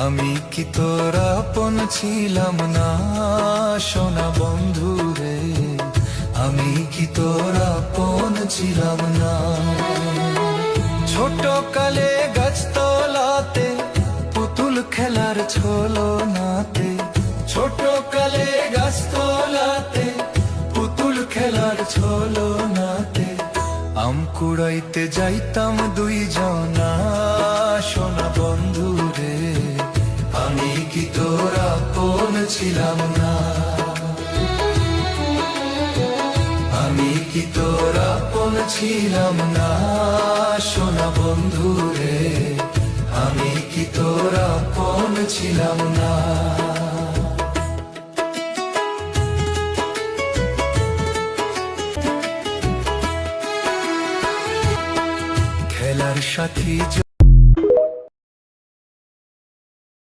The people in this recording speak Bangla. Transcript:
আমি কি তোর আপন ছিলাম না সোনা বন্ধু রে, আমি কি তোর আপন ছিলাম না। ছোট কালে গাছতলাতে পুতুল খেলার ছলনাতে, ছোট কালে গাছতলাতে পুতুল খেলার ছলনাতে আম কুড়াইতে যাইতাম দুইজনা সোনা বন্ধু রে, আমি কি তোর আপন ছিলাম না। আমি কি তোর আপন ছিলাম না সোনা বন্ধু রে, আমি কি তোর আপন ছিলাম না। খেলার সাথী